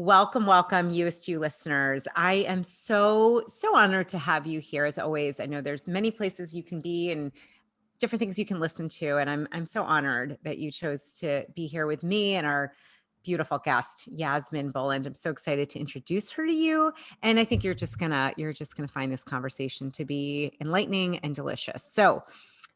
Welcome, welcome, Youest listeners. I am so honored to have you here as always. I know there's many places you can be and different things you can listen to, and I'm so honored that you chose to be here with me and our beautiful guest, Yasmin Boland. I'm so excited to introduce her to you, and I think you're just gonna find this conversation to be enlightening and delicious. So,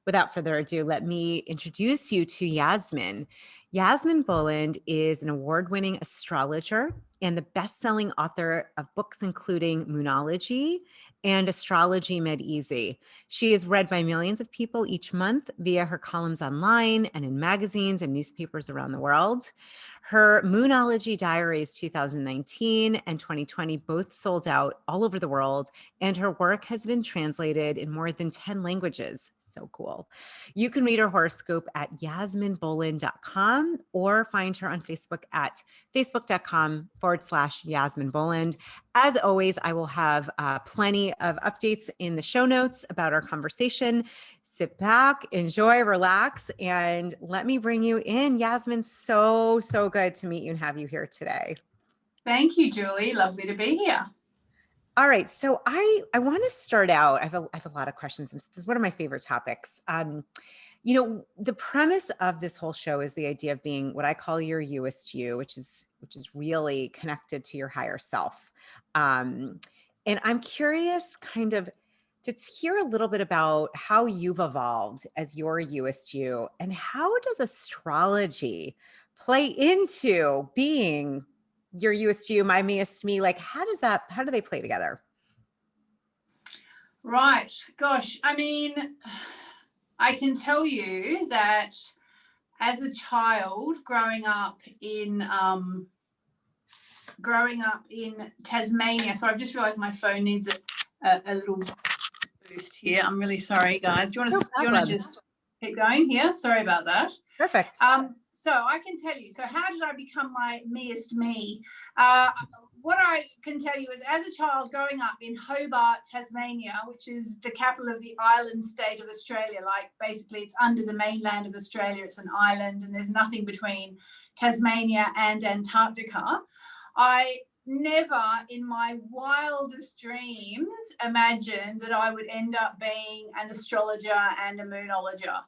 without further ado, let me introduce you to Yasmin. Yasmin Boland is an award-winning astrologer and the best-selling author of books including Moonology and Astrology Made Easy. She is read by millions of people each month via her columns online and in magazines and newspapers around the world. Her Moonology Diaries 2019 and 2020 both sold out all over the world, and her work has been translated in more than 10 languages. So cool. You can read her horoscope at yasminboland.com or find her on Facebook at facebook.com/Yasmin Boland. As always, I will have plenty of updates in the show notes about our conversation. Sit back, enjoy, relax, and let me bring you in. Yasmin, so good to meet you and have you here today. Thank you, Julie. Lovely to be here. All right. So I want to start out. I have a lot of questions. This is one of my favorite topics. The premise of this whole show is the idea of being what I call your Youest you, which is really connected to your higher self. And I'm curious kind of to hear a little bit about how you've evolved as your Youest you, and how does astrology play into being your Youest you, my miast me? Like, how do they play together? Right. Gosh, I mean, I can tell you that as a child growing up in Tasmania, so I've just realized my phone needs a little boost here. I'm really sorry, guys. Do you want to just keep going here? Sorry about that. Perfect. So I can tell you, so how did I become my miast me? What I can tell you is, as a child growing up in Hobart, Tasmania, which is the capital of the island state of Australia, like basically it's under the mainland of Australia, it's an island and there's nothing between Tasmania and Antarctica. I never in my wildest dreams imagined that I would end up being an astrologer and a moonologer.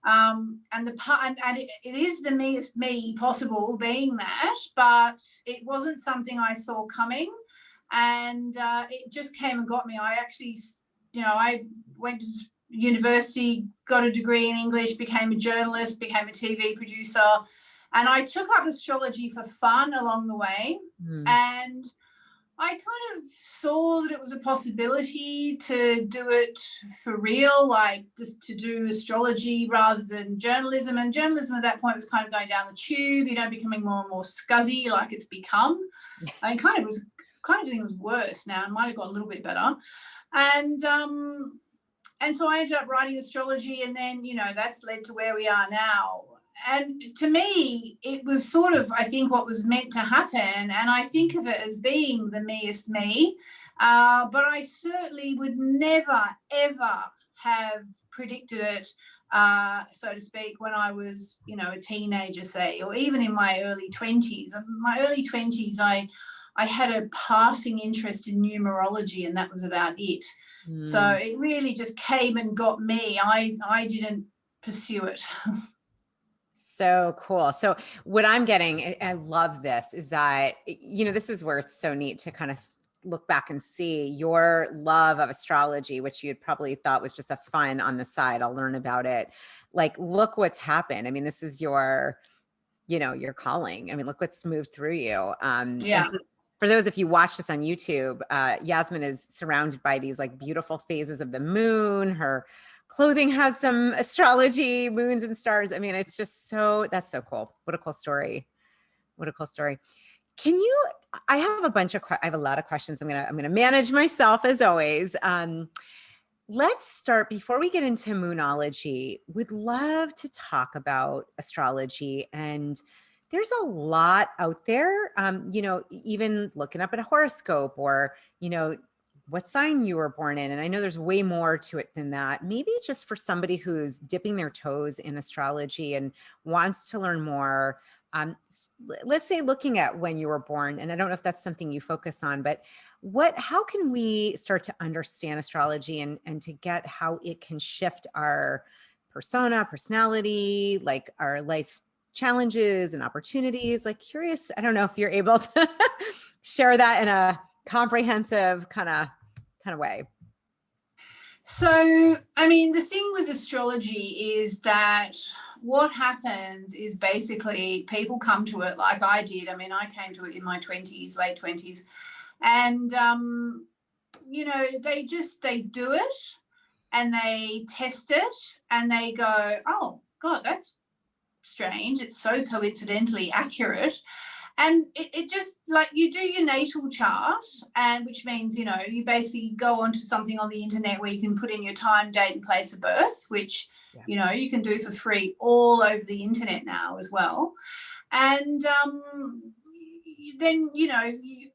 And it is the miast me possible being that, but it wasn't something I saw coming, and it just came and got me. I actually, I went to university, got a degree in English, became a journalist, became a TV producer, and I took up astrology for fun along the way. And I kind of saw that it was a possibility to do it for real, like just to do astrology rather than journalism. And journalism at that point was kind of going down the tube, becoming more and more scuzzy like it's become. I mean, kind of think it was worse now. It might have got a little bit better. And so I ended up writing astrology, and then, that's led to where we are now. And to me, it was sort of, I think, what was meant to happen. And I think of it as being the miast me. But I certainly would never, ever have predicted it, so to speak, when I was, a teenager, say, or even in my early 20s. In my early 20s, I had a passing interest in numerology, and that was about it. So it really just came and got me. I didn't pursue it. So cool. So what I'm getting, I love this, is that, this is where it's so neat to kind of look back and see your love of astrology, which you had probably thought was just a fun on the side. I'll learn about it. Like, look what's happened. I mean, this is your calling. I mean, look what's moved through you. Yeah. For those, if you watch this on YouTube, Yasmin is surrounded by these like beautiful phases of the moon. Her clothing has some astrology, moons and stars. I mean, it's just that's so cool. What a cool story. What a cool story. I have a lot of questions. I'm going to manage myself as always. Let's start, before we get into moonology, we'd love to talk about astrology. And there's a lot out there, even looking up at a horoscope or, what sign you were born in. And I know there's way more to it than that. Maybe just for somebody who's dipping their toes in astrology and wants to learn more, let's say looking at when you were born, and I don't know if that's something you focus on, but how can we start to understand astrology and to get how it can shift our personality, like our life challenges and opportunities? Like, curious, I don't know if you're able to share that in a comprehensive kind of way. So, I mean, the thing with astrology is that what happens is basically people come to it like I did. I mean, I came to it in my 20s, late 20s, and they do it and they test it and they go, oh God, that's strange. It's so coincidentally accurate. And it just, like, you do your natal chart, and which means, you basically go onto something on the internet where you can put in your time, date, and place of birth, which, you can do for free all over the internet now as well. And then,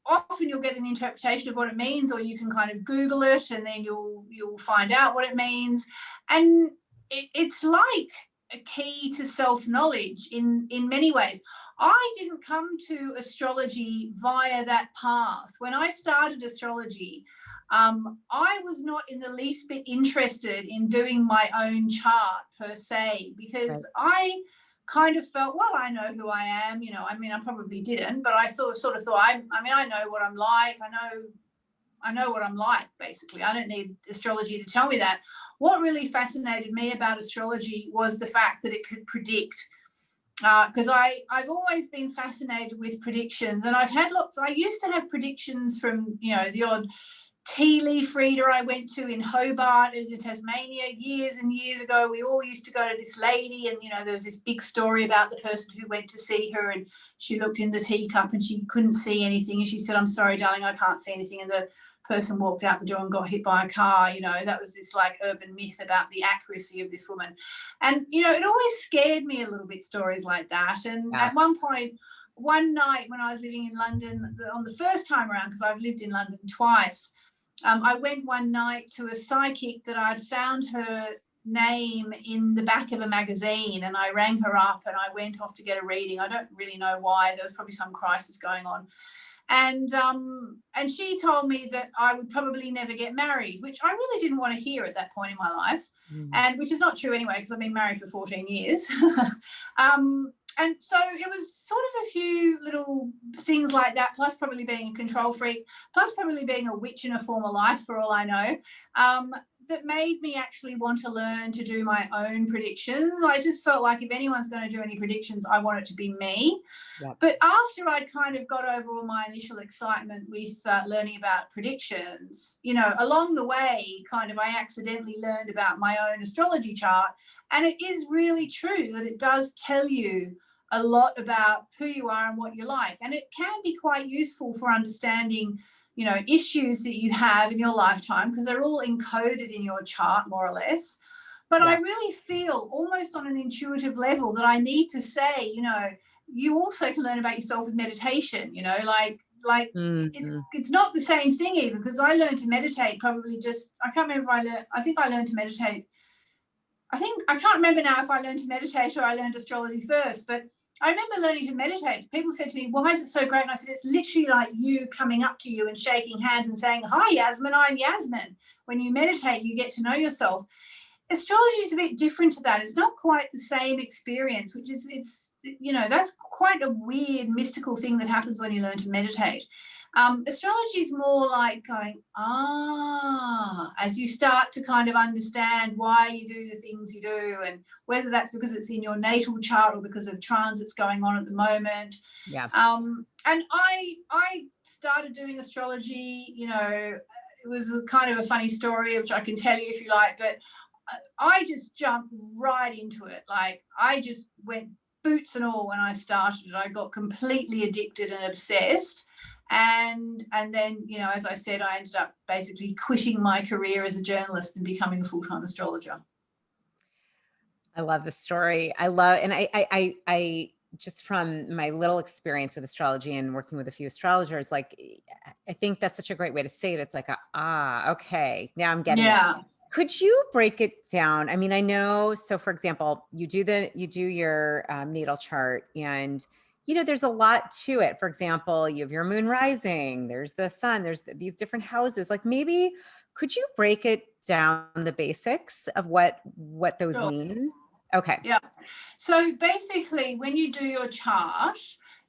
often you'll get an interpretation of what it means, or you can kind of Google it and then you'll find out what it means. And it's like a key to self-knowledge in many ways. I didn't come to astrology via that path. When I started astrology, I was not in the least bit interested in doing my own chart per se, because I kind of felt, well, I know who I am. I mean, I probably didn't, but I sort of thought, I know what I'm like. I know what I'm like, basically. I don't need astrology to tell me that. What really fascinated me about astrology was the fact that it could predict. Because I've always been fascinated with predictions, and I've had lots. I used to have predictions from, the odd tea leaf reader I went to in Hobart in Tasmania years and years ago. We all used to go to this lady, and there was this big story about the person who went to see her, and she looked in the teacup and she couldn't see anything, and she said, "I'm sorry, darling, I can't see anything." And the person walked out the door and got hit by a car. That was this like urban myth about the accuracy of this woman. And it always scared me a little bit, stories like that. And at one point, one night when I was living in London on the first time around, because I've lived in London twice, I went one night to a psychic that I'd found her name in the back of a magazine, and I rang her up and I went off to get a reading. I don't really know why. There was probably some crisis going on. And she told me that I would probably never get married, which I really didn't want to hear at that point in my life, and which is not true anyway, because I've been married for 14 years. And so it was sort of a few little things like that, plus probably being a control freak, plus probably being a witch in a former life, for all I know, that made me actually want to learn to do my own predictions. I just felt like if anyone's going to do any predictions, I want it to be me. Yep. But after I'd kind of got over all my initial excitement with learning about predictions, along the way, kind of I accidentally learned about my own astrology chart. And it is really true that it does tell you a lot about who you are and what you like. And it can be quite useful for understanding issues that you have in your lifetime, because they're all encoded in your chart, more or less. But I really feel almost on an intuitive level that I need to say, you also can learn about yourself with meditation, it's not the same thing even, because I learned to meditate probably I can't remember I think I learned to meditate. I can't remember now if I learned to meditate or I learned astrology first, but I remember learning to meditate. People said to me, why is it so great? And I said, it's literally like you coming up to you and shaking hands and saying, hi, Yasmin, I'm Yasmin. When you meditate, you get to know yourself. Astrology is a bit different to that. It's not quite the same experience, which is, that's quite a weird mystical thing that happens when you learn to meditate. Astrology is more like going, as you start to kind of understand why you do the things you do, and whether that's because it's in your natal chart or because of transits going on at the moment. Yeah. And I started doing astrology, it was kind of a funny story, which I can tell you if you like, but I just jumped right into it. Like, I just went boots and all when I started. I got completely addicted and obsessed. And then, as I said, I ended up basically quitting my career as a journalist and becoming a full-time astrologer. I love the story. And I just from my little experience with astrology and working with a few astrologers, like, I think that's such a great way to say it. It's like, okay, now I'm getting it. Could you break it down? I mean, I know, so for example, you do your natal chart, and There's a lot to it. For example, you have your moon rising, there's the sun, there's these different houses. Like maybe could you break it down, the basics of what those Sure. mean? Okay. Yeah. So basically, when you do your chart,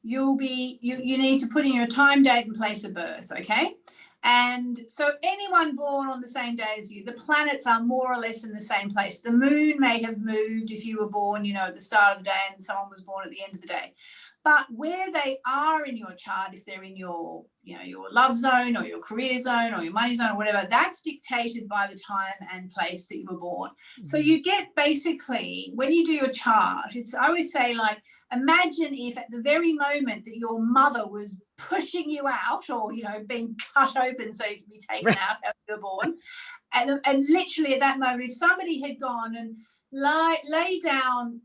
you need to put in your time, date, and place of birth. Okay. And so anyone born on the same day as you, the planets are more or less in the same place. The moon may have moved if you were born, at the start of the day and someone was born at the end of the day. But where they are in your chart, if they're in your, your love zone or your career zone or your money zone or whatever, that's dictated by the time and place that you were born. Mm-hmm. So you get basically, when you do your chart, I always say, like, imagine if at the very moment that your mother was pushing you out or, being cut open so you could be taken out after you were born. And literally at that moment, if somebody had gone and lay down,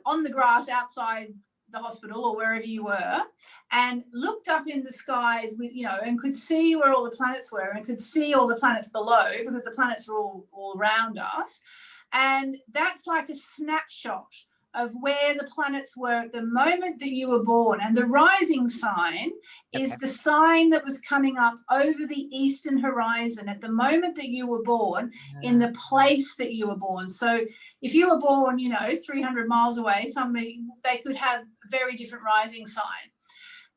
on the grass outside the hospital or wherever you were and looked up in the skies with, and could see where all the planets were and could see all the planets below because the planets are all around us. And that's like a snapshot of where the planets were at the moment that you were born. And the rising sign is the sign that was coming up over the eastern horizon at the moment that you were born in the place that you were born. So if you were born, 300 miles away, they could have a very different rising sign.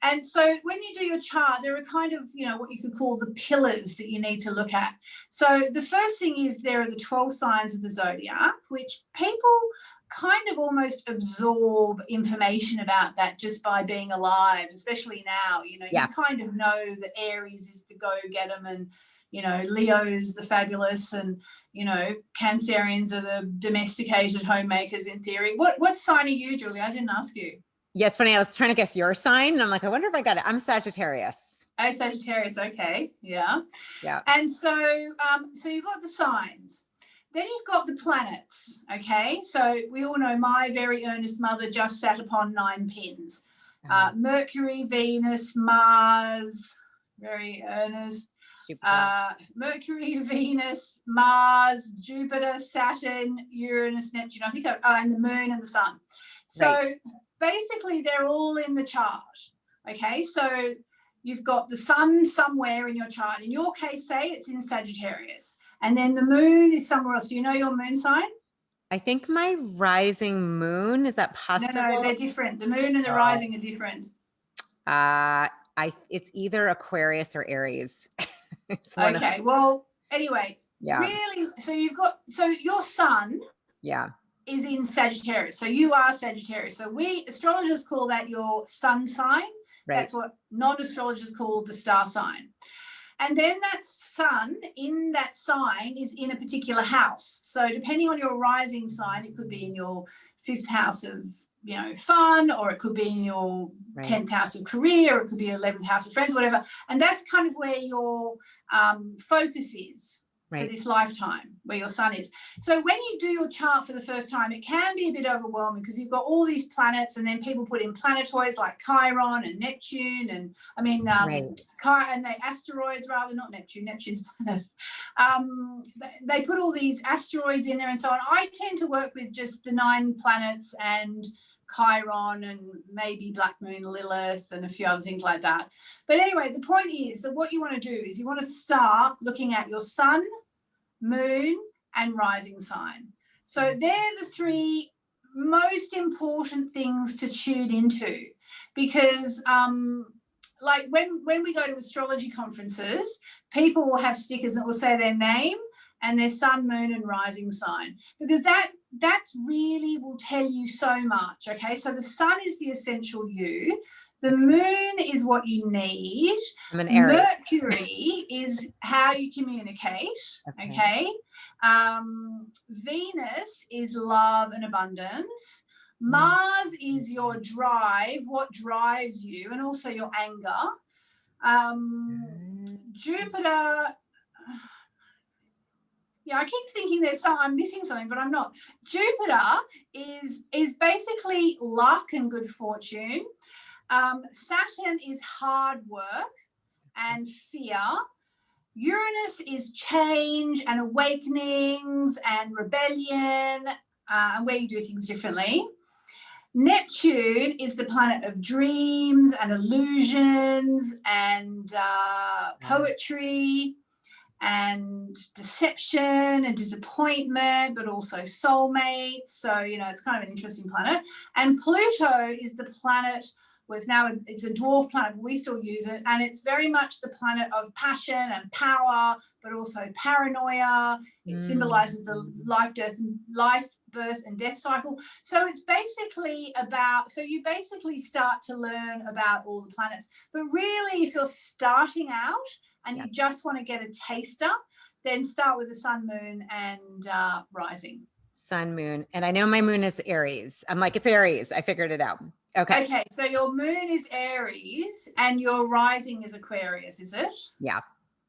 And so when you do your chart, there are kind of, what you could call the pillars that you need to look at. So the first thing is there are the 12 signs of the zodiac, which people kind of almost absorb information about that just by being alive, especially now. You kind of know that Aries is the go-getter and, Leo's the fabulous and, Cancerians are the domesticated homemakers in theory. What sign are you, Julie? I didn't ask you. Yeah, it's funny. I was trying to guess your sign and I'm like, I wonder if I got it. I'm Sagittarius. Oh, Sagittarius. Okay. Yeah. Yeah. And so you've got the signs. Then you've got the planets, okay? So we all know my very earnest mother just sat upon 9 pins. Mercury, Venus, Mars, very earnest. Mercury, Venus, Mars, Jupiter, Saturn, Uranus, Neptune. I think, and the moon and the sun. So basically they're all in the chart, okay? So you've got the sun somewhere in your chart. In your case, say it's in Sagittarius. And then the moon is somewhere else. Do you know your moon sign? I think my rising moon, is that possible? No, they're different. The moon and the rising are different. It's either Aquarius or Aries. Okay. Well, anyway, really, so your sun is in Sagittarius. So you are Sagittarius. So we astrologers call that your sun sign. Right. That's what non-astrologers call the star sign. And then that sun in that sign is in a particular house. So depending on your rising sign, it could be in your 5th house of, fun, or it could be in your 10th house of career, or it could be 11th house of friends, whatever. And that's kind of where your focus is for this lifetime, where your sun is. So when you do your chart for the first time, it can be a bit overwhelming because you've got all these planets, and then people put in planetoids like Chiron and Neptune, and and the asteroids, rather, not Neptune, Neptune's planet. They put all these asteroids in there and so on. I tend to work with just the 9 planets and Chiron and maybe Black Moon Lilith and a few other things like that. But anyway, the point is that what you want to do is you want to start looking at your sun, moon, and rising sign. So they're the 3 most important things to tune into, because like when we go to astrology conferences, people will have stickers that will say their name and their sun, moon, and rising sign, because that's really will tell you so much. Okay, so the sun is the essential you. The moon is what you need. I'm an Aries. Mercury is how you communicate. Okay. Venus is love and abundance. Mars is your drive, what drives you, and also your anger. Jupiter. Yeah, I keep thinking I'm missing something, but I'm not. Jupiter is basically luck and good fortune. Saturn is hard work and fear. Uranus is change and awakenings and rebellion, and where you do things differently. Neptune is the planet of dreams and illusions and poetry and deception and disappointment, but also soulmates. So, you know, it's kind of an interesting planet. And Pluto is the planet, well, it's a dwarf planet, but we still use it. And it's very much the planet of passion and power, but also paranoia. It symbolizes the life, birth, and death cycle. So it's basically so you basically start to learn about all the planets. But really, if you're starting out and you just want to get a taster, then start with the sun, moon, and rising. Sun, moon. And I know my moon is Aries. I'm like, it's Aries. I figured it out. Okay. So your moon is Aries and your rising is Aquarius, is it? Yeah.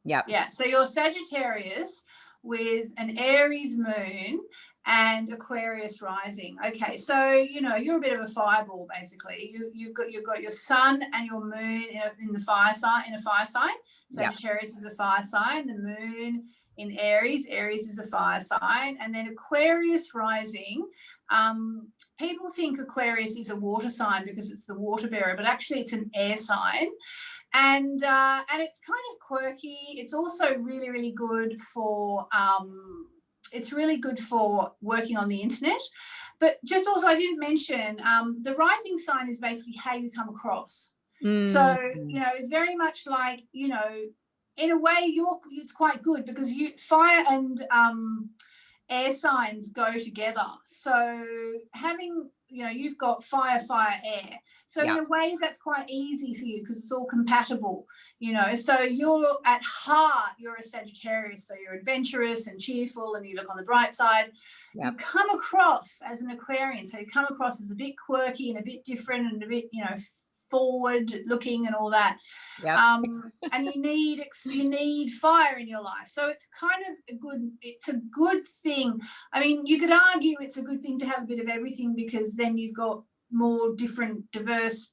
Yeah. Yeah. So you're Sagittarius with an Aries moon and Aquarius rising. Okay. So, you know, you're a bit of a fireball, basically. You've got your sun and your moon in a fire sign. Sagittarius is a fire sign. The moon in Aries is a fire sign. And then Aquarius rising. People think Aquarius is a water sign because it's the water bearer, but actually it's an air sign. And it's kind of quirky. It's also really, really good for working on the internet. But just also, I didn't mention, the rising sign is basically how you come across. So, you know, it's very much like, you know, in a way it's quite good because fire and air signs go together. So having, you know, you've got fire, air. So in a way that's quite easy for you because it's all compatible, you know. So you're at heart, you're a Sagittarius. So you're adventurous and cheerful and you look on the bright side. You come across as an Aquarian. So you come across as a bit quirky and a bit different and a bit, you know, forward looking and all that. And you need fire in your life. So it's kind of it's a good thing. I mean, you could argue it's a good thing to have a bit of everything because then you've got more different diverse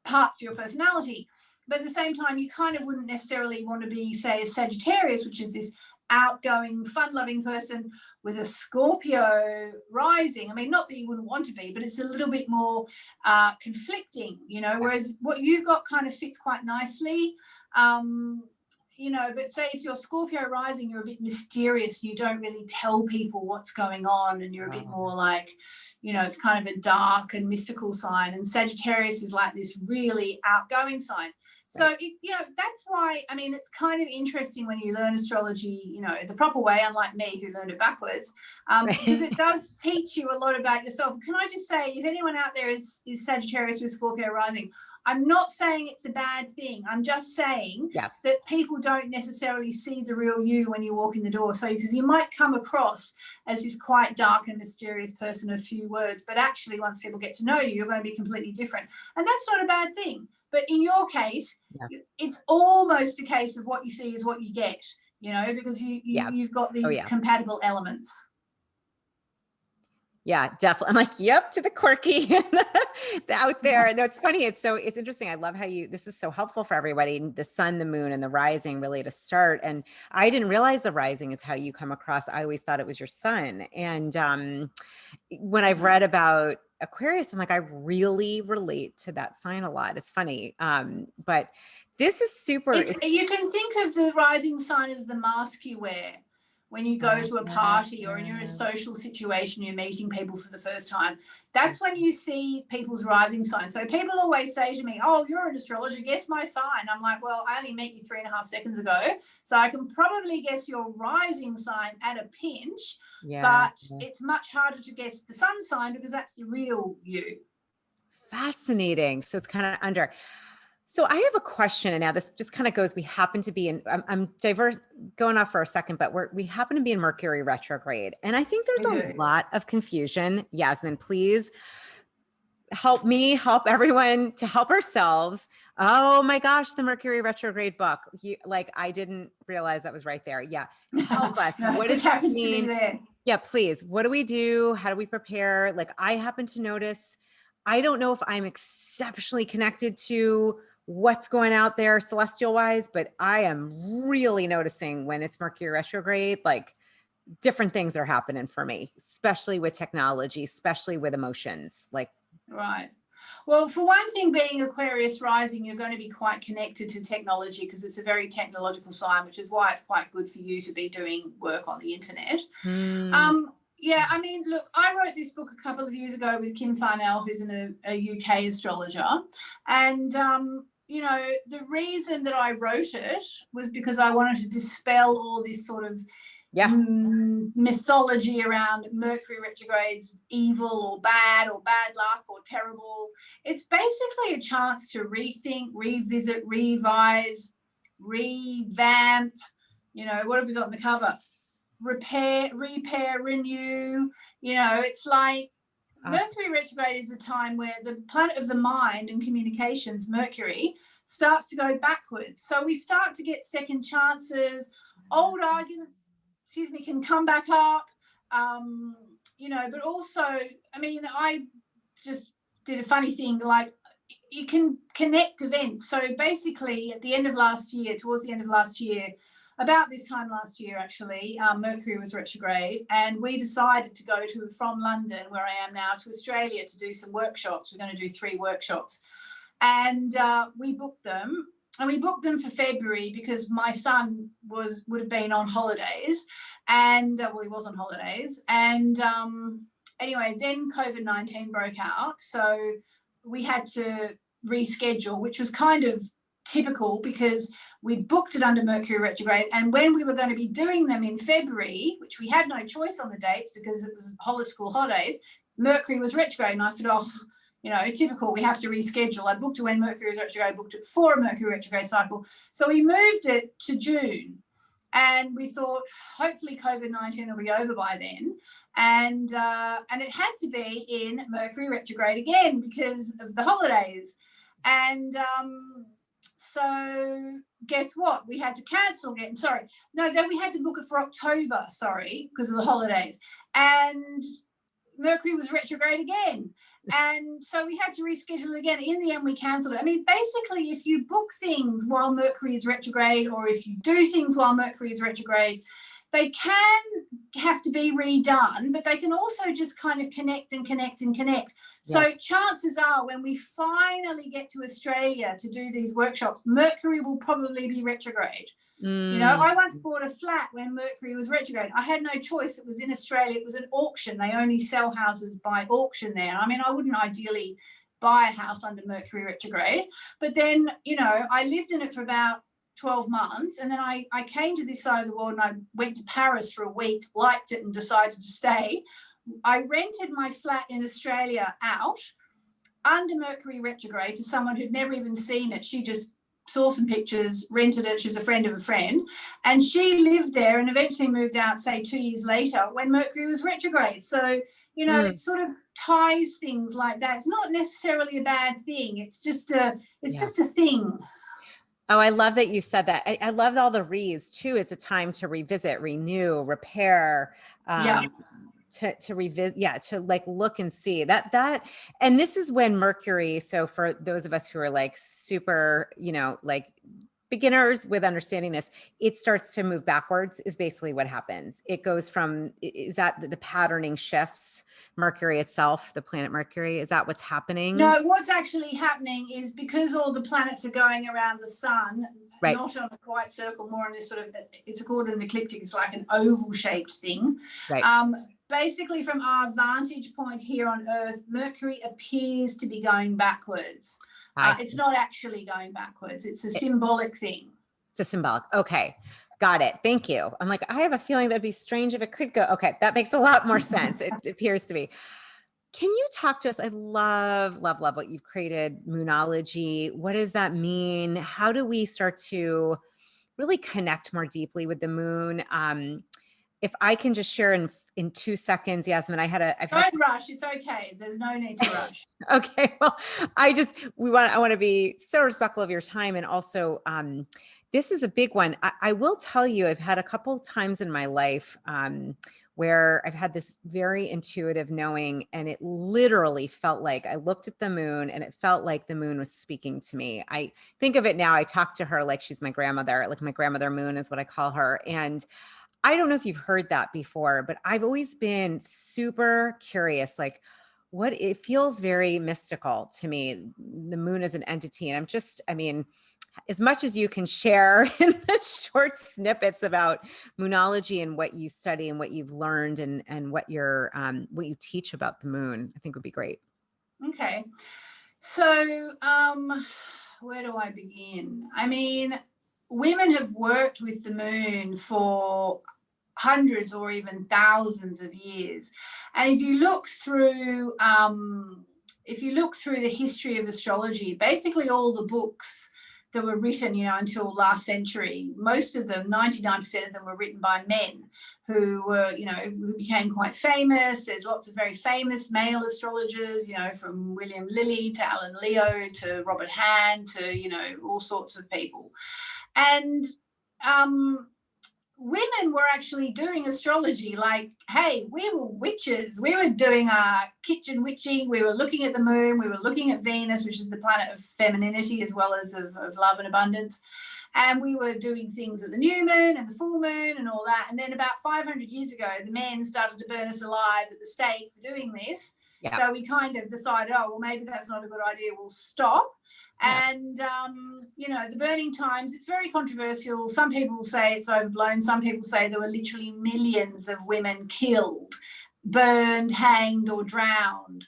parts of your personality. But at the same time, you kind of wouldn't necessarily want to be, say, a Sagittarius, which is this outgoing, fun-loving person with a Scorpio rising. I mean, not that you wouldn't want to be, but it's a little bit more conflicting, you know, whereas what you've got kind of fits quite nicely. You know, but say if you're Scorpio rising, you're a bit mysterious. You don't really tell people what's going on and you're a bit more like, you know, it's kind of a dark and mystical sign. And Sagittarius is like this really outgoing sign. So, you know, that's why, I mean, it's kind of interesting when you learn astrology, you know, the proper way, unlike me who learned it backwards, because it does teach you a lot about yourself. Can I just say, if anyone out there is Sagittarius with Scorpio rising, I'm not saying it's a bad thing. I'm just saying that people don't necessarily see the real you when you walk in the door. So, because you might come across as this quite dark and mysterious person of few words, but actually once people get to know you, you're going to be completely different. And that's not a bad thing. But in your case, it's almost a case of what you see is what you get, you know, because you've got these compatible elements. Yeah, definitely. I'm like, yep, to the quirky out there. No, it's funny. It's interesting. I love how this is so helpful for everybody. The sun, the moon, and the rising really to start. And I didn't realize the rising is how you come across. I always thought it was your sun. And when I've read about Aquarius, I'm like, I really relate to that sign a lot. It's funny. But this is super. You can think of the rising sign as the mask you wear when you go to a party or you're in a social situation, you're meeting people for the first time. That's when you see people's rising signs. So people always say to me, oh, you're an astrologer, guess my sign. I'm like, well, I only met you 3.5 seconds ago, so I can probably guess your rising sign at a pinch, but it's much harder to guess the sun sign because that's the real you. Fascinating. So it's kind of under. So I have a question, and now this just kind of goes, we happen to be in, I'm going off for a second, but we happen to be in Mercury retrograde. And I think there's a lot of confusion. Yasmin, please help me, help everyone, to help ourselves. Oh my gosh, the Mercury retrograde book. I didn't realize that was right there. Yeah. Help us. What does that mean? Yeah, please. What do we do? How do we prepare? Like, I happen to notice, I don't know if I'm exceptionally connected to what's going out there celestial wise, but I am really noticing when it's Mercury retrograde, like different things are happening for me, especially with technology, especially with emotions. Like Right. Well, for one thing, being Aquarius rising, you're going to be quite connected to technology because it's a very technological sign, which is why it's quite good for you to be doing work on the internet. Mm. Yeah, I mean, look, I wrote this book a couple of years ago with Kim Farnell, who's a UK astrologer. And, you know, the reason that I wrote it was because I wanted to dispel all this sort of mythology around Mercury retrogrades evil or bad luck or terrible. It's basically a chance to rethink, revisit, revise, revamp. You know, what have we got in the cover? Repair, renew. You know, it's like Mercury retrograde is a time where the planet of the mind and communications, Mercury, starts to go backwards. So we start to get second chances, old arguments, can come back up, you know, but also, I mean, I just did a funny thing, like you can connect events. So basically at the end of last year, towards the end of last year, about this time last year, actually, Mercury was retrograde, and we decided to go from London, where I am now, to Australia to do some workshops. We're going to do 3 workshops, and we booked them. And we booked them for February because my son would have been on holidays, and well, he was on holidays. And anyway, then COVID-19 broke out, so we had to reschedule, which was kind of typical because we'd booked it under Mercury retrograde. And when we were going to be doing them in February, which we had no choice on the dates because it was school holidays, Mercury was retrograde. And I said, oh, you know, typical, we have to reschedule. I booked it when Mercury was retrograde, I booked it for a Mercury retrograde cycle. So we moved it to June. And we thought, hopefully COVID-19 will be over by then. And it had to be in Mercury retrograde again because of the holidays. And so guess what? We had to cancel again. Then we had to book it for October, because of the holidays. And Mercury was retrograde again. And so we had to reschedule again. In the end, we cancelled it. I mean, basically, if you book things while Mercury is retrograde, or if you do things while Mercury is retrograde, they can have to be redone, but they can also just kind of connect and connect and connect. Yes. So chances are when we finally get to Australia to do these workshops, Mercury will probably be retrograde. You know, I once bought a flat when Mercury was retrograde. I had no choice. It was in Australia. It was an auction. They only sell houses by auction there. I mean, I wouldn't ideally buy a house under Mercury retrograde. But then, you know, I lived in it for about 12 months. And then I came to this side of the world and I went to Paris for a week, liked it and decided to stay. I rented my flat in Australia out under Mercury retrograde to someone who'd never even seen it. She just saw some pictures, rented it. She was a friend of a friend, and she lived there and eventually moved out, say 2 years later when Mercury was retrograde. So, you know, it sort of ties things like that. It's not necessarily a bad thing. It's just a thing. Oh, I love that you said that. I love all the re's too. It's a time to revisit, renew, repair, to revisit, to like look and see that, and this is when Mercury. So for those of us who are like super, you know, like beginners with understanding this, it starts to move backwards is basically what happens. It goes from, is that the patterning shifts, Mercury itself, the planet Mercury, is that what's happening? No, what's actually happening is because all the planets are going around the sun, right, not on a quiet circle, more on this sort of, it's called an ecliptic, it's like an oval shaped thing. Right. Basically, from our vantage point here on Earth, Mercury appears to be going backwards. It's not actually going backwards. It's a symbolic thing. It's a symbolic. Okay. Got it. Thank you. I'm like, I have a feeling that'd be strange if it could go. Okay. That makes a lot more sense. It appears to be. Can you talk to us? I love what you've created, Moonology. What does that mean? How do we start to really connect more deeply with the moon? If I can just share in 2 seconds, Yasmin, Don't rush. It's okay. There's no need to rush. Okay. Well, I want to be so respectful of your time. And also, this is a big one. I will tell you, I've had a couple times in my life, where I've had this very intuitive knowing, and it literally felt like I looked at the moon and it felt like the moon was speaking to me. I think of it now, I talk to her like she's my grandmother, like my grandmother moon is what I call her. And I don't know if you've heard that before, but I've always been super curious, like, what it feels very mystical to me, the moon as an entity. And I mean, as much as you can share in the short snippets about moonology and what you study and what you've learned and what what you teach about the moon, I think would be great. Okay. So, where do I begin? I mean, women have worked with the moon for hundreds or even thousands of years. And if you look through the history of astrology, basically all the books that were written, until last century, most of them, 99% of them, were written by men who were, who became quite famous. There's lots of very famous male astrologers, from William Lilly to Alan Leo to Robert Hand to, all sorts of people. And women were actually doing astrology. Like, hey, we were witches. We were doing our kitchen witching. We were looking at the moon. We were looking at Venus, which is the planet of femininity as well as of love and abundance. And we were doing things at the new moon and the full moon and all that. And then about 500 years ago, the men started to burn us alive at the stake for doing this. Yeah. So we kind of decided, oh, well, maybe that's not a good idea. We'll stop. Yeah. And, the burning times, it's very controversial. Some people say it's overblown. Some people say there were literally millions of women killed, burned, hanged, or drowned.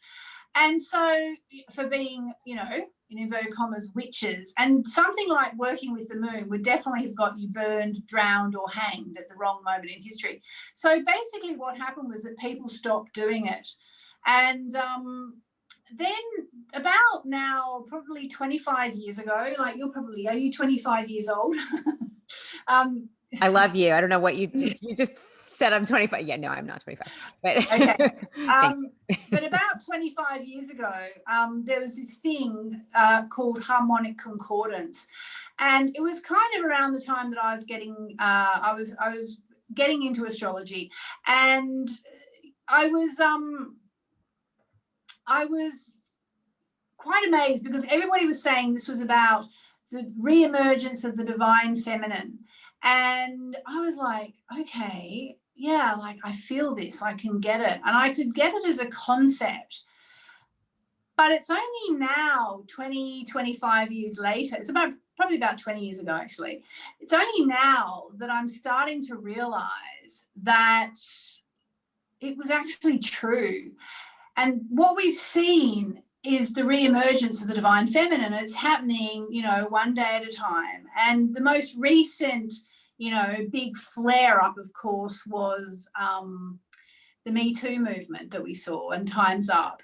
And so for being, in inverted commas, witches, and something like working with the moon would definitely have got you burned, drowned, or hanged at the wrong moment in history. So basically what happened was that people stopped doing it. And then about now, probably 25 years ago, like are you 25 years old? I love you. I don't know what you just said. I'm 25. Yeah, no, I'm not 25. But okay. But about 25 years ago, there was this thing called harmonic concordance, and it was kind of around the time that I was getting into astrology, and I was quite amazed because everybody was saying this was about the re-emergence of the divine feminine. And I was like, okay, yeah, like I feel this, I can get it. And I could get it as a concept. But it's only now, 25 years later, it's probably about 20 years ago, actually. It's only now that I'm starting to realize that it was actually true. And what we've seen is the re-emergence of the divine feminine. It's happening, one day at a time. And the most recent, big flare-up, of course, was the Me Too movement that we saw and Time's Up.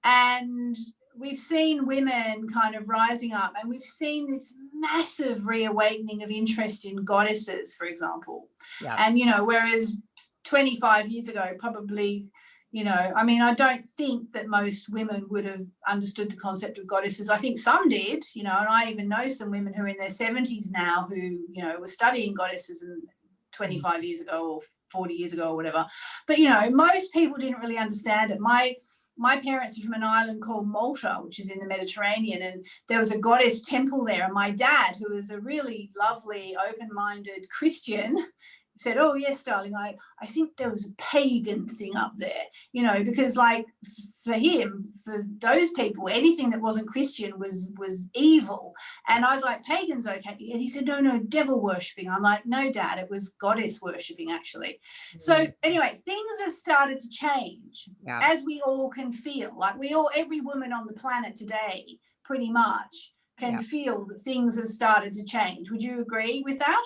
And we've seen women kind of rising up, and we've seen this massive reawakening of interest in goddesses, for example. Yeah. And, whereas 25 years ago, probably, I don't think that most women would have understood the concept of goddesses. I think some did, and I even know some women who are in their 70s now who, were studying goddesses 25 years ago or 40 years ago or whatever. But, most people didn't really understand it. My parents are from an island called Malta, which is in the Mediterranean, and there was a goddess temple there. And my dad, who was a really lovely, open-minded Christian, said, oh, yes, darling, I think there was a pagan thing up there, because like for him, for those people, anything that wasn't Christian was evil. And I was like, pagan's okay. And he said, no, devil worshipping. I'm like, no, Dad, it was goddess worshipping, actually. Mm-hmm. So anyway, things have started to change, as we all can feel. Like every woman on the planet today, pretty much, can feel that things have started to change. Would you agree with that?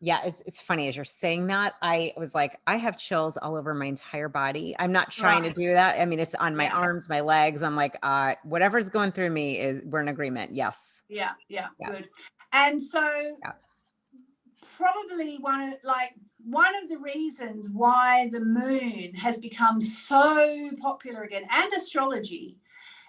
Yeah, it's funny as you're saying that. I was like, I have chills all over my entire body. I'm not trying to do that. I mean, it's on my arms, my legs. I'm like, whatever's going through me we're in agreement. Yes. Yeah. Good. And so probably one of the reasons why the moon has become so popular again, and astrology,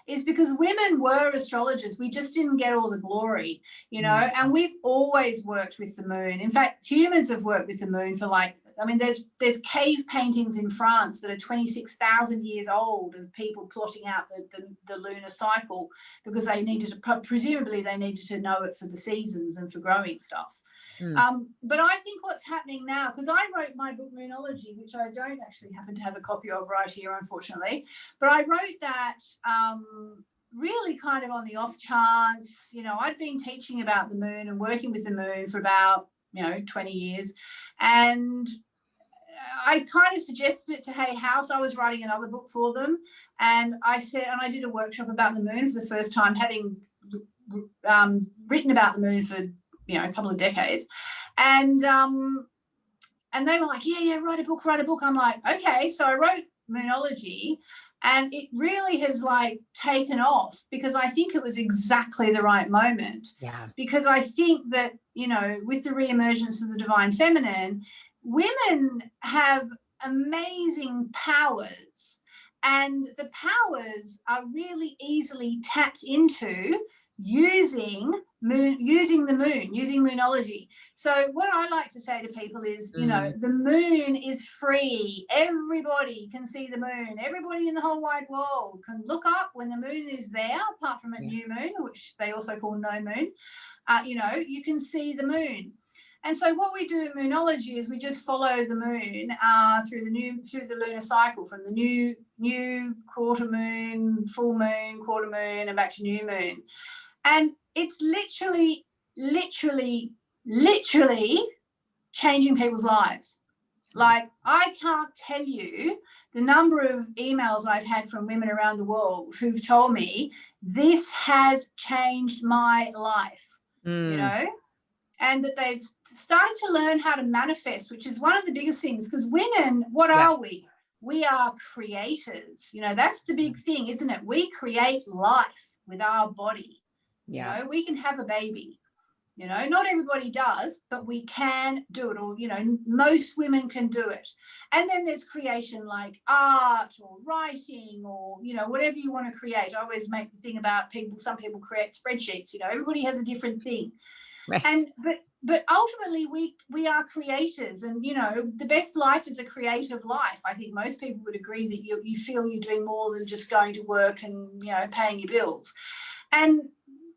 is because women were astrologers. We just didn't get all the glory, and we've always worked with the moon. In fact, humans have worked with the moon for like I mean, there's cave paintings in France that are 26,000 years old of people plotting out the lunar cycle, because they needed to, presumably they needed to know it for the seasons and for growing stuff. But I think what's happening now, because I wrote my book Moonology, which I don't actually happen to have a copy of right here, unfortunately, but I wrote that really kind of on the off chance. You know, I'd been teaching about the moon and working with the moon for about 20 years, and I kind of suggested it to Hay House. I was writing another book for them, and I said, and I did a workshop about the moon for the first time, having written about the moon for a couple of decades, and they were like, yeah, write a book. I'm like, okay. So I wrote Moonology, and it really has like taken off, because I think it was exactly the right moment. Yeah. Because I think that, with the reemergence of the divine feminine, women have amazing powers, and the powers are really easily tapped into using the moon, using Moonology. So what I like to say to people is, the moon is free. Everybody can see the moon. Everybody in the whole wide world can look up when the moon is there, apart from a new moon, which they also call no moon. You can see the moon. And so what we do in Moonology is we just follow the moon through the lunar cycle, from the new quarter moon, full moon, quarter moon, and back to new moon. And it's literally changing people's lives. Like, I can't tell you the number of emails I've had from women around the world who've told me, this has changed my life, and that they've started to learn how to manifest, which is one of the biggest things. Because women, what are we? We are creators. That's the big thing, isn't it? We create life with our body. We can have a baby. Not everybody does, but we can do it. Or, most women can do it. And then there's creation like art or writing or, whatever you want to create. I always make the thing about some people create spreadsheets. Everybody has a different thing. Right. But ultimately we are creators, and the best life is a creative life. I think most people would agree that you feel you're doing more than just going to work and paying your bills. And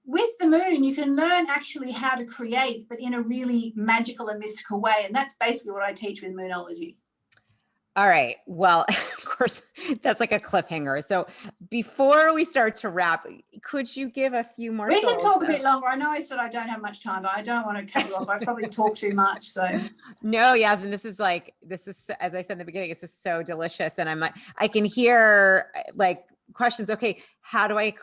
with the moon, you can learn actually how to create, but in a really magical and mystical way. And that's basically what I teach with Moonology. All right. Well, of course, that's like a cliffhanger. So before we start to wrap, could you give a few more? We can talk a bit longer. I know I said I don't have much time, but I don't want to cut you off. I've probably talked too much. So no, Yasmin, this is, as I said in the beginning, this is so delicious. And I can hear like questions. Okay. How do I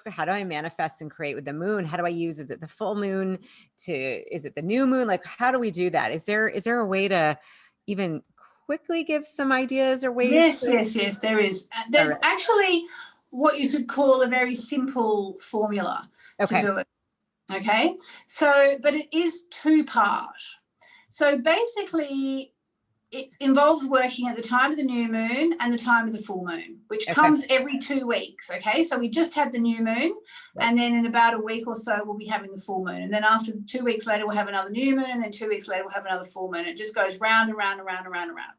manifest and create with the moon? How do I use, is it the full moon is it the new moon? Like, how do we do that? Is there a way to even quickly give some ideas or ways? Yes, there is. There's actually what you could call a very simple formula to do it. Okay. So, but it is two-part. So basically, it involves working at the time of the new moon and the time of the full moon, which comes every 2 weeks. Okay. So we just had the new moon, and then in about a week or so, we'll be having the full moon. And then after 2 weeks later, we'll have another new moon. And then 2 weeks later, we'll have another full moon. It just goes round and round and round and round and round.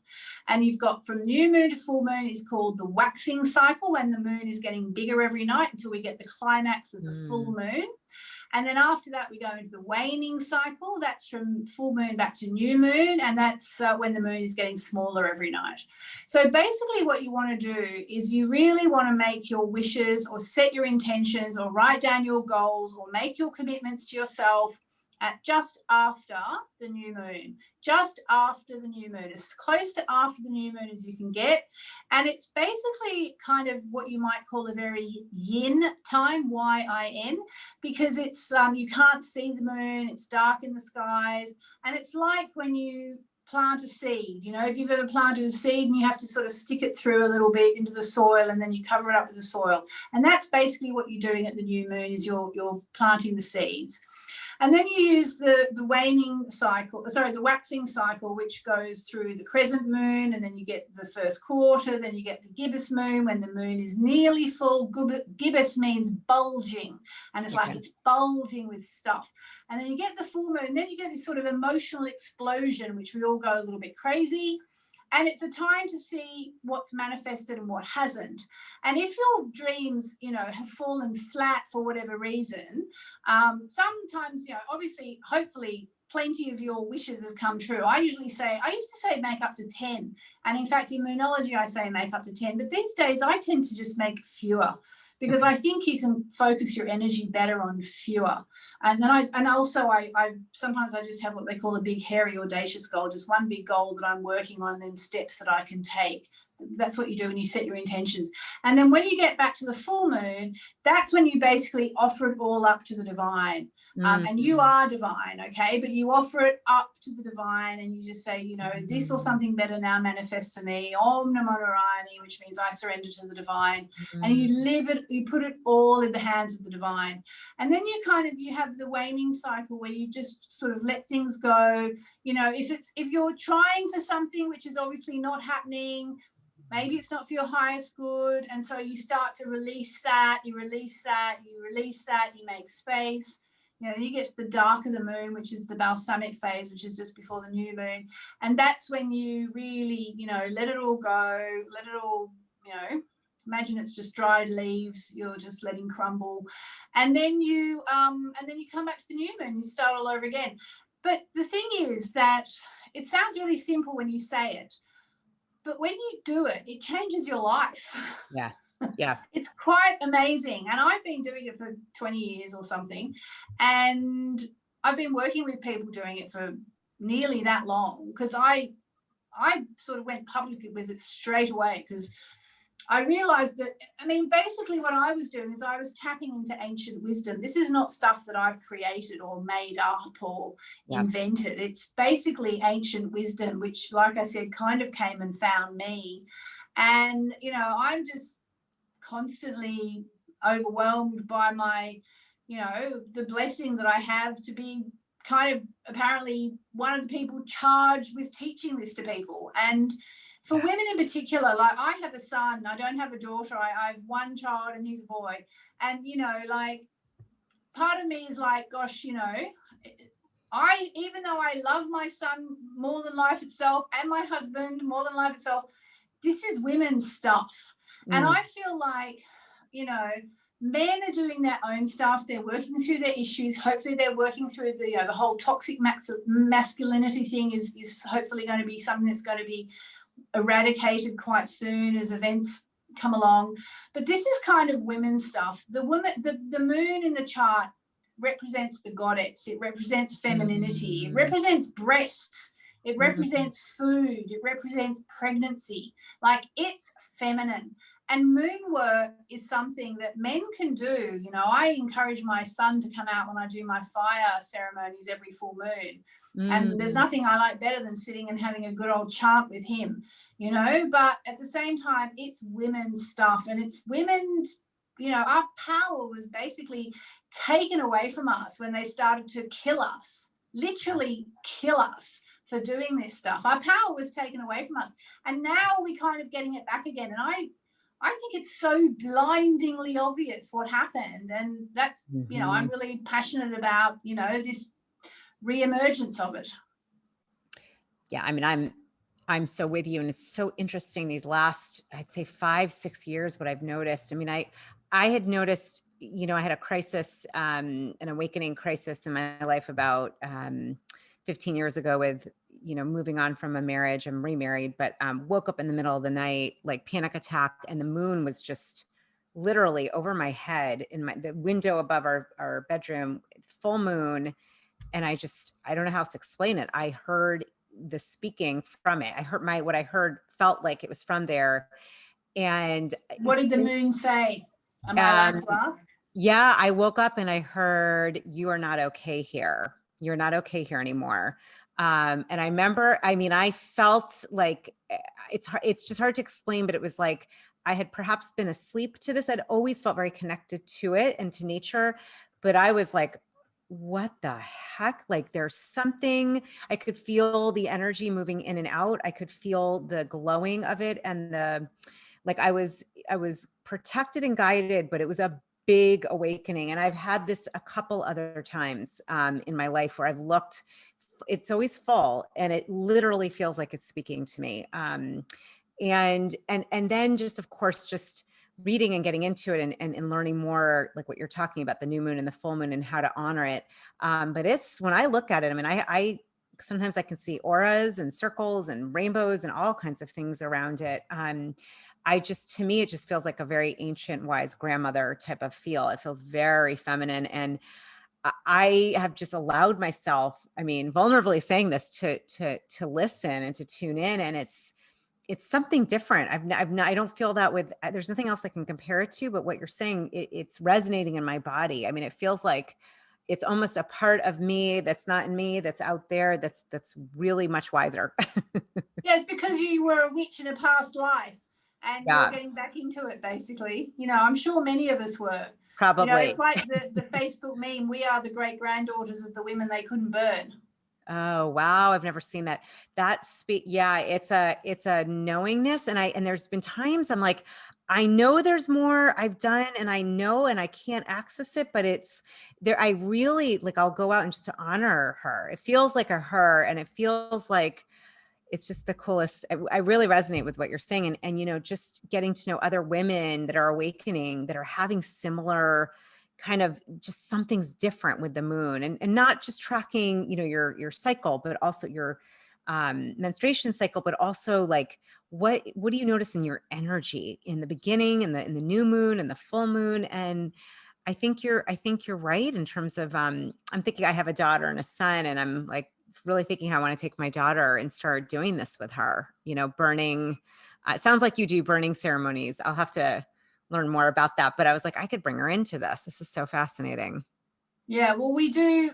And you've got from new moon to full moon is called the waxing cycle, when the moon is getting bigger every night until we get the climax of the full moon. And then after that, we go into the waning cycle. That's from full moon back to new moon. And that's when the moon is getting smaller every night. So basically what you want to do is you really want to make your wishes or set your intentions or write down your goals or make your commitments to yourself at just after the new moon, as close to after the new moon as you can get. And it's basically kind of what you might call a very yin time, Y-I-N, because it's you can't see the moon, it's dark in the skies, and it's like when you plant a seed. If you've ever planted a seed and you have to sort of stick it through a little bit into the soil and then you cover it up with the soil. And that's basically what you're doing at the new moon, is you're planting the seeds. And then you use the waxing cycle, which goes through the crescent moon, and then you get the first quarter, then you get the gibbous moon when the moon is nearly full. Gibbous means bulging, and it's like it's bulging with stuff. And then you get the full moon, and then you get this sort of emotional explosion, which we all go a little bit crazy. And it's a time to see what's manifested and what hasn't. And if your dreams, you know, have fallen flat for whatever reason, sometimes, you know, obviously, hopefully, plenty of your wishes have come true. I used to say make up to 10. And in fact, in Moonology, I say make up to 10. But these days, I tend to just make fewer, because I think you can focus your energy better on fewer. And then I sometimes I just have what they call a big, hairy, audacious goal, just one big goal that I'm working on, and then steps that I can take. That's what you do when you set your intentions. And then when you get back to the full moon, that's when you basically offer it all up to the divine. And you are divine, okay? But you offer it up to the divine, and you just say, you know, this or something better now manifests for me. Om Namo Narayani, which means I surrender to the divine. And you live it, you put it all in the hands of the divine. And then you have the waning cycle where you just sort of let things go. You know, if you're trying for something which is obviously not happening, maybe it's not for your highest good, and so you start to release that, you make space. You know, you get to the dark of the moon, which is the balsamic phase, which is just before the new moon. And that's when you really, you know, let it all go, let it all, you know, imagine it's just dried leaves, you're just letting crumble. And then you come back to the new moon, you start all over again. But the thing is that it sounds really simple when you say it, but when you do it, it changes your life. Yeah. Yeah. It's quite amazing. And I've been doing it for 20 years or something. And I've been working with people doing it for nearly that long, because I sort of went public with it straight away, because I realized that, I mean, basically what I was doing is I was tapping into ancient wisdom. This is not stuff that I've created or made up or invented. It's basically ancient wisdom, which, like I said, kind of came and found me. And, you know, I'm just constantly overwhelmed by my, you know, the blessing that I have to be kind of apparently one of the people charged with teaching this to people. And for women in particular, like I have a son, I don't have a daughter, I have one child and he's a boy. And, you know, like part of me is like, gosh, you know, even though I love my son more than life itself and my husband more than life itself, this is women's stuff. And I feel like, you know, men are doing their own stuff. They're working through their issues. Hopefully they're working through the, you know, the whole toxic masculinity thing is hopefully going to be something that's going to be eradicated quite soon as events come along. But this is kind of women's stuff. The moon in the chart represents the goddess. It represents femininity. It represents breasts. It represents food. It represents pregnancy. Like, it's feminine. And moon work is something that men can do. You know, I encourage my son to come out when I do my fire ceremonies every full moon. And there's nothing I like better than sitting and having a good old chant with him, you know. But at the same time, it's women's stuff, and it's women's, you know, our power was basically taken away from us when they started to kill us, literally kill us for doing this stuff. Our power was taken away from us, and now we're kind of getting it back again. And I think it's so blindingly obvious what happened, and that's, you know, I'm really passionate about, you know, this re-emergence of it. Yeah, I mean, I'm so with you, and it's so interesting these last, I'd say 5-6 years, what I've noticed. I mean, I had noticed, you know, I had a crisis, an awakening crisis in my life about 15 years ago with, you know, moving on from a marriage. I'm remarried, but woke up in the middle of the night, like panic attack, and the moon was just literally over my head in the window above our bedroom, full moon. And I don't know how else to explain it. I heard the speaking from it. I heard what I heard felt like it was from there. And what did the moon say? Am I allowed to ask? Yeah, I woke up and I heard, "You are not okay here. You're not okay here anymore." And I remember, I mean, I felt like it's just hard to explain, but it was like I had perhaps been asleep to this. I'd always felt very connected to it and to nature, but I was like, what the heck? Like, there's something, I could feel the energy moving in and out. I could feel the glowing of it, and like I was protected and guided, but it was a big awakening. And I've had this a couple other times in my life where I've looked it's always full, and it literally feels like it's speaking to me. And then just, of course, just reading and getting into it, and learning more, like what you're talking about, the new moon and the full moon and how to honor it. But it's, when I look at it, I mean, I sometimes I can see auras and circles and rainbows and all kinds of things around it. To me, it just feels like a very ancient, wise grandmother type of feel. It feels very feminine. And I have just allowed myself, I mean, vulnerably saying this, to listen and to tune in. And it's something different. I don't feel that with, there's nothing else I can compare it to, but what you're saying, it's resonating in my body. I mean, it feels like it's almost a part of me that's not in me, that's out there, that's really much wiser. Yeah, it's because you were a witch in a past life and you're Yeah, getting back into it, basically. You know, I'm sure many of us were. You know, probably. it's like the Facebook meme, we are the great granddaughters of the women they couldn't burn. Oh, wow. I've never seen that. Yeah, it's a knowingness. And there's been times I'm like, I know there's more I've done, and I know, and I can't access it, but it's there. I really, like, I'll go out and just to honor her. It feels like a her, and it feels like it's just the coolest. I really resonate with what you're saying. And just getting to know other women that are awakening, that are having similar kind of, just something's different with the moon, and not just tracking, your cycle, but also your menstruation cycle, but also like, what do you notice in your energy in the beginning, in the new moon and the full moon? And I think you're right in terms of, I'm thinking, I have a daughter and a son, and I'm like really thinking how I want to take my daughter and start doing this with her, burning. It sounds like you do burning ceremonies. I'll have to learn more about that. But I was like, I could bring her into this. This is so fascinating. Yeah, well, we do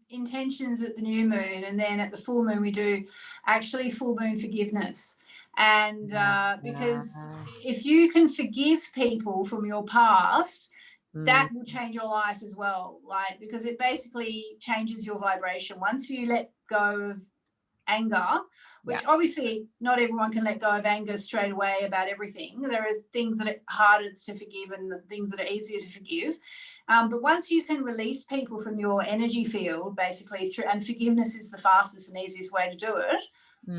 intentions at the new moon, and then at the full moon we do actually full moon forgiveness. And because if you can forgive people from your past, that will change your life as well, like, because it basically changes your vibration once you let go of anger, which obviously not everyone can let go of anger straight away about everything. There are things that are harder to forgive and things that are easier to forgive. But once you can release people from your energy field, basically, and forgiveness is the fastest and easiest way to do it,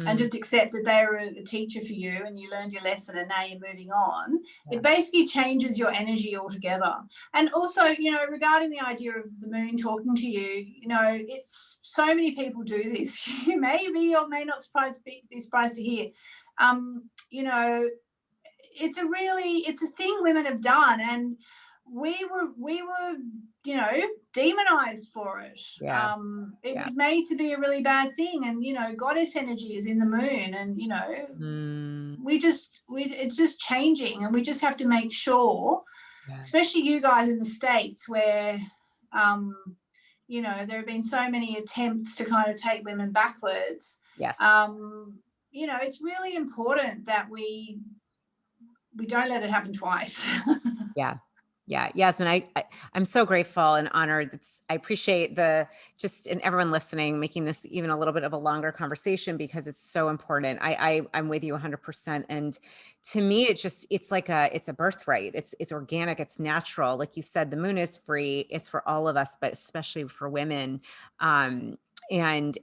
and just accept that they're a teacher for you and you learned your lesson and now you're moving on. It basically changes your energy altogether. And also, regarding the idea of the moon talking to you, it's so many people do this. You may be or may not be surprised to hear. It's a thing women have done, and we were demonized for it. It was made to be a really bad thing, and goddess energy is in the moon, and it's just changing, and we just have to make sure, especially you guys in the States, where there have been so many attempts to kind of take women backwards. It's really important that we don't let it happen twice. Yeah, Yasmin, I'm so grateful and honored. I appreciate and everyone listening, making this even a little bit of a longer conversation, because it's so important. I'm with you 100%. And to me, it's a birthright. It's organic. It's natural. Like you said, the moon is free. It's for all of us, but especially for women. And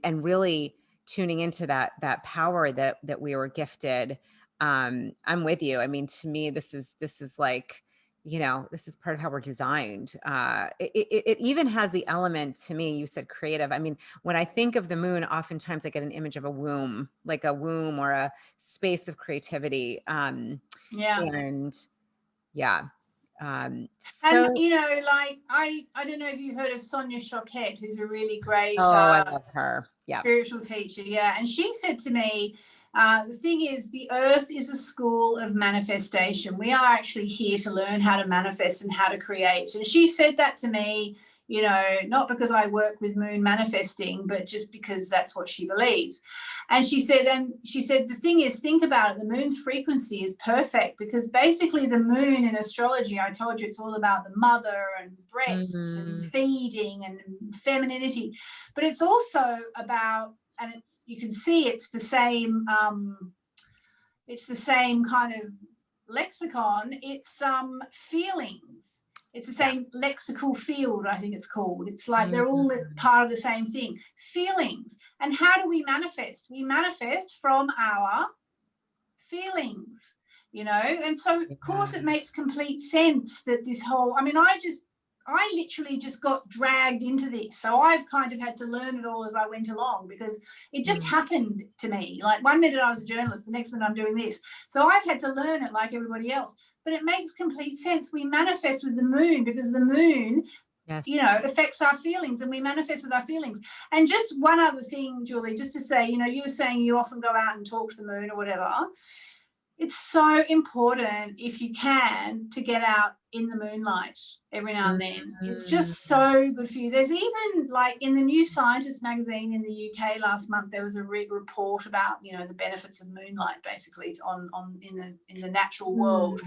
really tuning into that power that we were gifted. I'm with you. I mean, to me, this is like, this is part of how we're designed. It even has the element, to me, you said creative. I mean, when I think of the moon, oftentimes I get an image of a womb, like a womb or a space of creativity. And like, I don't know if you've heard of Sonia Choquette, who's a really great I love her. Spiritual teacher. And she said to me, the thing is, the earth is a school of manifestation. We are actually here to learn how to manifest and how to create. And she said that to me, not because I work with moon manifesting, but just because that's what she believes. And she said, the thing is, think about it. The moon's frequency is perfect, because basically the moon in astrology, I told you, it's all about the mother and breasts and feeding and femininity, but it's also about, and you can see it's the same kind of lexicon. It's feelings. It's the same lexical field, I think it's called. It's like they're all part of the same thing. Feelings. And how do we manifest? We manifest from our feelings, you know? And so, of course, it makes complete sense that this whole, I mean, I literally just got dragged into this. So I've kind of had to learn it all as I went along, because it just happened to me. Like one minute I was a journalist, the next minute I'm doing this. So I've had to learn it like everybody else. But it makes complete sense. We manifest with the moon, because the moon, you know, affects our feelings, and we manifest with our feelings. And just one other thing, Julie, just to say, you know, you were saying you often go out and talk to the moon or whatever. It's so important, if you can, to get out in the moonlight every now and then. It's just so good for you. There's even, like, in the New Scientist magazine in the UK last month, there was a report about, you know, the benefits of moonlight, basically, in the natural world.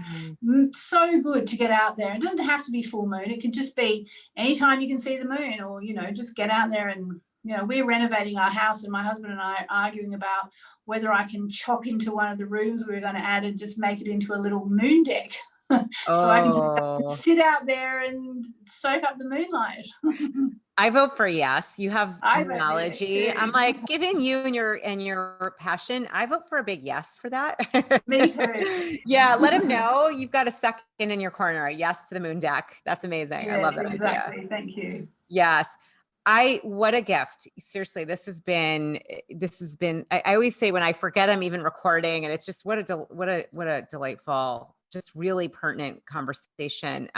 So good to get out there. It doesn't have to be full moon. It could just be anytime you can see the moon, or, you know, just get out there. And, you know, we're renovating our house, and my husband and I are arguing about whether I can chop into one of the rooms we're going to add and just make it into a little moon deck. So I can just sit out there and soak up the moonlight. I vote for yes. You have Moonology. Yes, I'm like, given you and your passion, I vote for a big yes for that. Me too. Yeah, let him know you've got a second in your corner. Yes to the moon deck. That's amazing. Yes, I love that exactly. idea. Thank you. Yes. What a gift. Seriously, this has been, I always say when I forget I'm even recording, and it's just what a delightful, just really pertinent conversation.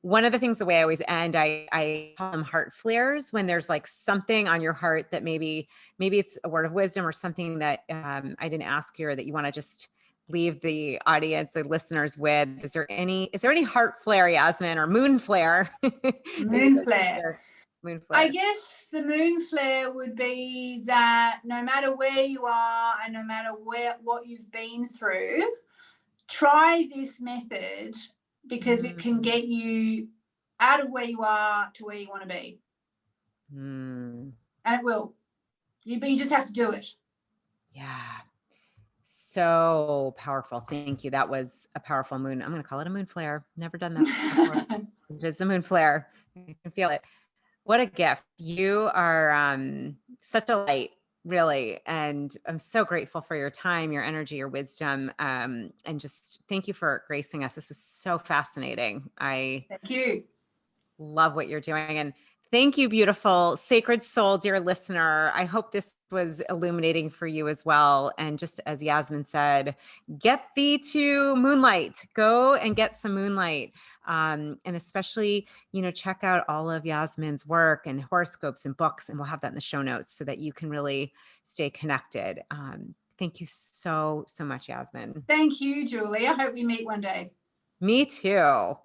One of the things, the way I always end, I call them heart flares, when there's like something on your heart that maybe it's a word of wisdom or something that I didn't ask you, or that you want to just leave the audience, the listeners with. Is there any heart flare, Yasmin, or moon flare? Moon flare. Moon flare. I guess the moon flare would be that no matter where you are and no matter what you've been through, try this method, because it can get you out of where you are to where you want to be. And it will. You just have to do it. Yeah. So powerful. Thank you. That was a powerful moon. I'm going to call it a moon flare. Never done that before. It is a moon flare. I can feel it. What a gift. You are such a light, really. And I'm so grateful for your time, your energy, your wisdom. And just thank you for gracing us. This was so fascinating. Thank you. Love what you're doing. And thank you, beautiful, sacred soul, dear listener. I hope this was illuminating for you as well. And just as Yasmin said, get thee to moonlight. Go and get some moonlight. And especially, you know, check out all of Yasmin's work and horoscopes and books. And we'll have that in the show notes so that you can really stay connected. Thank you so, so much, Yasmin. Thank you, Julie. I hope we meet one day. Me too.